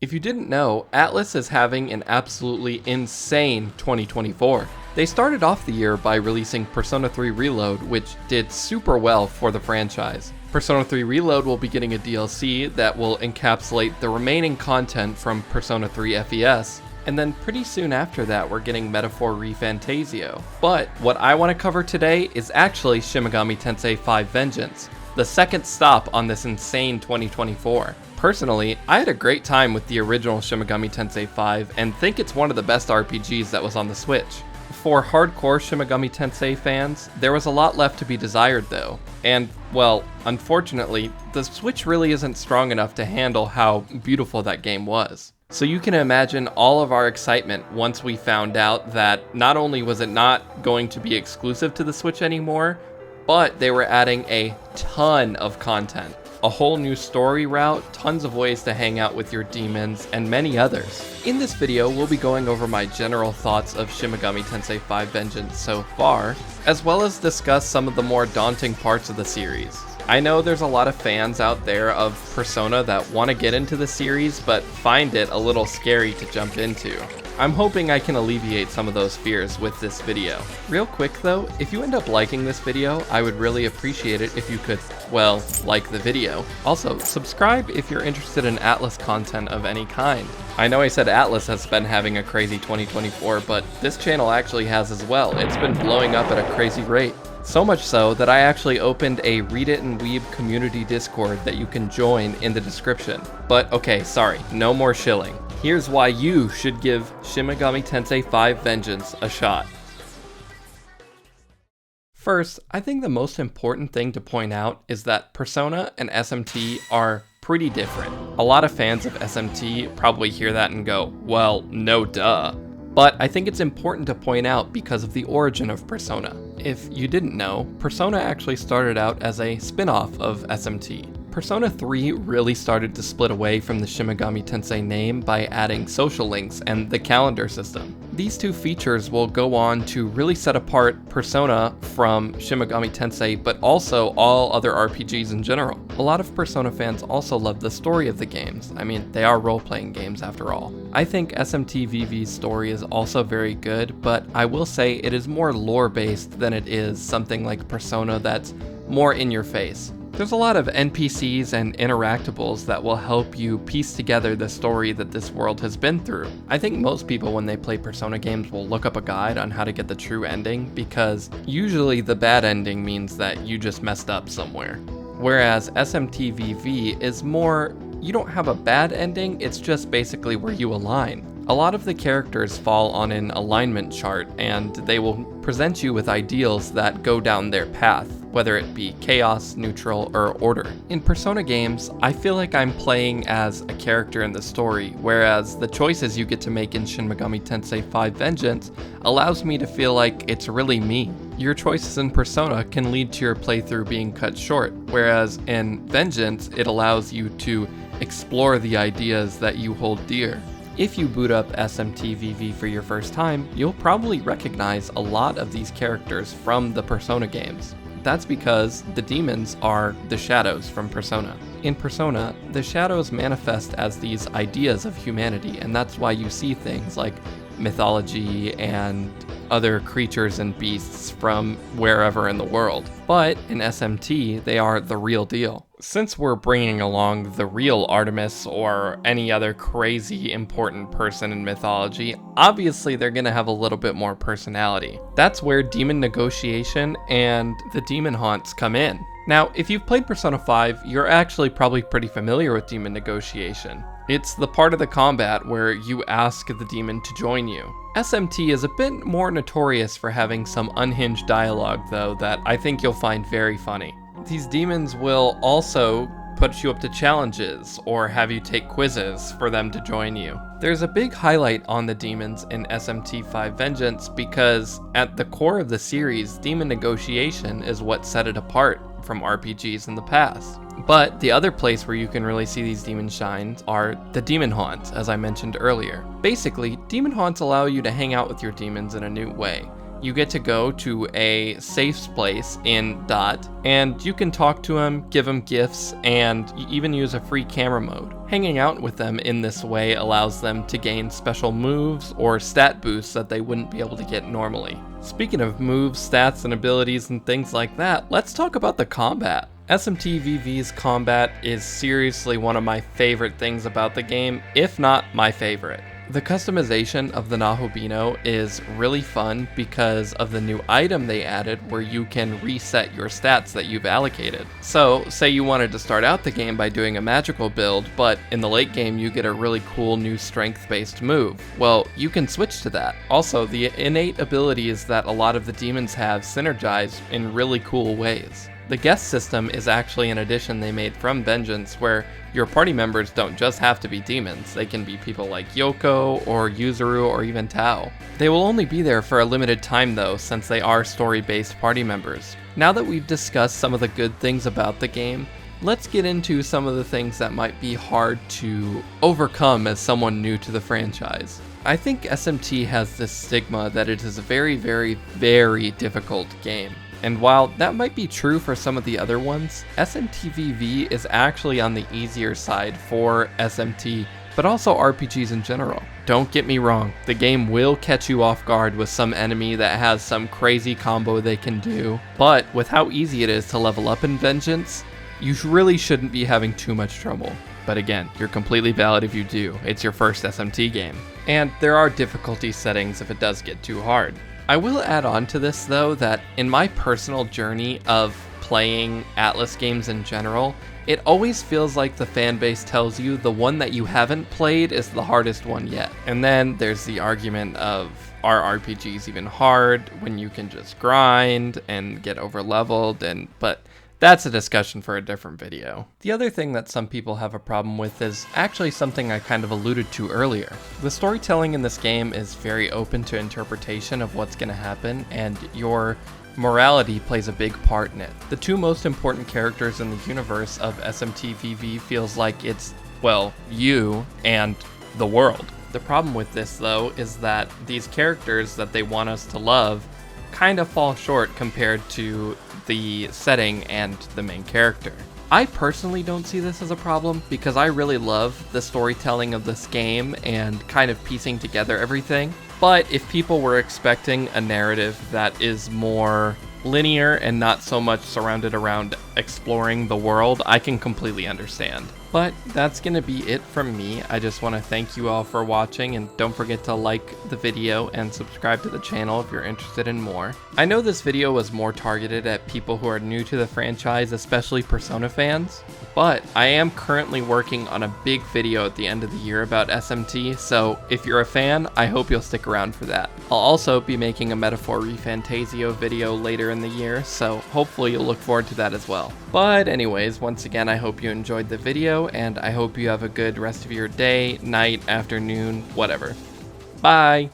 If you didn't know, Atlus is having an absolutely insane 2024. They started off the year by releasing Persona 3 Reload, which did super well for the franchise. Persona 3 Reload will be getting a DLC that will encapsulate the remaining content from Persona 3 FES, and then pretty soon after that we're getting Metaphor ReFantazio. But what I want to cover today is actually Shin Megami Tensei 5 Vengeance, the second stop on this insane 2024. Personally, I had a great time with the original Shin Megami Tensei 5 and think it's one of the best RPGs that was on the Switch. For hardcore Shin Megami Tensei fans, there was a lot left to be desired though, and, well, unfortunately, the Switch really isn't strong enough to handle how beautiful that game was. So you can imagine all of our excitement once we found out that not only was it not going to be exclusive to the Switch anymore, but they were adding a ton of content. A whole new story route, tons of ways to hang out with your demons, and many others. In this video, we'll be going over my general thoughts of Shin Megami Tensei 5 Vengeance so far, as well as discuss some of the more daunting parts of the series. I know there's a lot of fans out there of Persona that want to get into the series, but find it a little scary to jump into. I'm hoping I can alleviate some of those fears with this video. Real quick though, if you end up liking this video, I would really appreciate it if you could, well, like the video. Also, subscribe if you're interested in Atlus content of any kind. I know I said Atlus has been having a crazy 2024, but this channel actually has as well. It's been blowing up at a crazy rate. So much so that I actually opened a Read It and Weeb community Discord that you can join in the description. But okay, sorry, no more shilling. Here's why you should give Shin Megami Tensei 5 Vengeance a shot. First, I think the most important thing to point out is that Persona and SMT are pretty different. A lot of fans of SMT probably hear that and go, well, no duh. But I think it's important to point out because of the origin of Persona. If you didn't know, Persona actually started out as a spin-off of SMT. Persona 3 really started to split away from the Shin Megami Tensei name by adding social links and the calendar system. These two features will go on to really set apart Persona from Shin Megami Tensei, but also all other RPGs in general. A lot of Persona fans also love the story of the games. I mean, they are role-playing games after all. I think SMTVV's story is also very good, but I will say it is more lore-based than it is something like Persona that's more in your face. There's a lot of NPCs and interactables that will help you piece together the story that this world has been through. I think most people when they play Persona games will look up a guide on how to get the true ending, because usually the bad ending means that you just messed up somewhere. Whereas SMTVV is more, you don't have a bad ending, it's just basically where you align. A lot of the characters fall on an alignment chart, and they will present you with ideals that go down their path, whether it be chaos, neutral, or order. In Persona games, I feel like I'm playing as a character in the story, whereas the choices you get to make in Shin Megami Tensei 5 Vengeance allows me to feel like it's really me. Your choices in Persona can lead to your playthrough being cut short, whereas in Vengeance, it allows you to explore the ideas that you hold dear. If you boot up SMTVV for your first time, you'll probably recognize a lot of these characters from the Persona games. That's because the demons are the shadows from Persona. In Persona, the shadows manifest as these ideas of humanity, and that's why you see things like mythology and other creatures and beasts from wherever in the world. But in SMT, they are the real deal. Since we're bringing along the real Artemis or any other crazy important person in mythology, obviously they're gonna have a little bit more personality. That's where demon negotiation and the demon haunts come in. Now, if you've played Persona 5, you're actually probably pretty familiar with demon negotiation. It's the part of the combat where you ask the demon to join you. SMT is a bit more notorious for having some unhinged dialogue though that I think you'll find very funny. These demons will also put you up to challenges or have you take quizzes for them to join you. There's a big highlight on the demons in SMT 5 Vengeance because at the core of the series, demon negotiation is what set it apart from RPGs in the past. But the other place where you can really see these demons shine are the demon haunts, as I mentioned earlier. Basically, demon haunts allow you to hang out with your demons in a new way. you get to go to a safe place in Dot, and you can talk to him, give him gifts, and you even use a free camera mode. Hanging out with them in this way allows them to gain special moves or stat boosts that they wouldn't be able to get normally. Speaking of moves, stats, and abilities and things like that, let's talk about the combat. SMT_VV's combat is seriously one of my favorite things about the game, if not my favorite. The customization of the Nahobino is really fun because of the new item they added where you can reset your stats that you've allocated. So, say you wanted to start out the game by doing a magical build, but in the late game you get a really cool new strength-based move. Well, you can switch to that. Also, the innate abilities that a lot of the demons have synergize in really cool ways. The guest system is actually an addition they made from Vengeance where your party members don't just have to be demons, they can be people like Yoko or Yuzuru or even Tao. They will only be there for a limited time though, since they are story-based party members. Now that we've discussed some of the good things about the game, let's get into some of the things that might be hard to overcome as someone new to the franchise. I think SMT has this stigma that it is a very, very, very difficult game. And while that might be true for some of the other ones, SMT_VV is actually on the easier side for SMT, but also RPGs in general. Don't get me wrong, the game will catch you off guard with some enemy that has some crazy combo they can do, but with how easy it is to level up in Vengeance, you really shouldn't be having too much trouble. But again, you're completely valid if you do, it's your first SMT game. And there are difficulty settings if it does get too hard. I will add on to this though that in my personal journey of playing Atlas games in general, it always feels like the fan base tells you the one that you haven't played is the hardest one yet. And then there's the argument of, are RPGs even hard when you can just grind and get over leveled, but that's a discussion for a different video. The other thing that some people have a problem with is actually something I kind of alluded to earlier. The storytelling in this game is very open to interpretation of what's going to happen, and your morality plays a big part in it. The two most important characters in the universe of SMT_VV feels like it's, well, you and the world. The problem with this though is that these characters that they want us to love kind of fall short compared to the setting and the main character. I personally don't see this as a problem because I really love the storytelling of this game and kind of piecing together everything. But if people were expecting a narrative that is more linear and not so much surrounded around exploring the world, I can completely understand. But that's gonna be it from me. I just want to thank you all for watching, and don't forget to like the video and subscribe to the channel if you're interested in more. I know this video was more targeted at people who are new to the franchise, especially Persona fans, but I am currently working on a big video at the end of the year about SMT, so if you're a fan, I hope you'll stick around for that. I'll also be making a Metaphor ReFantasio video later in the year, so hopefully you'll look forward to that as well. But anyways, once again, I hope you enjoyed the video, and I hope you have a good rest of your day, night, afternoon, whatever. Bye!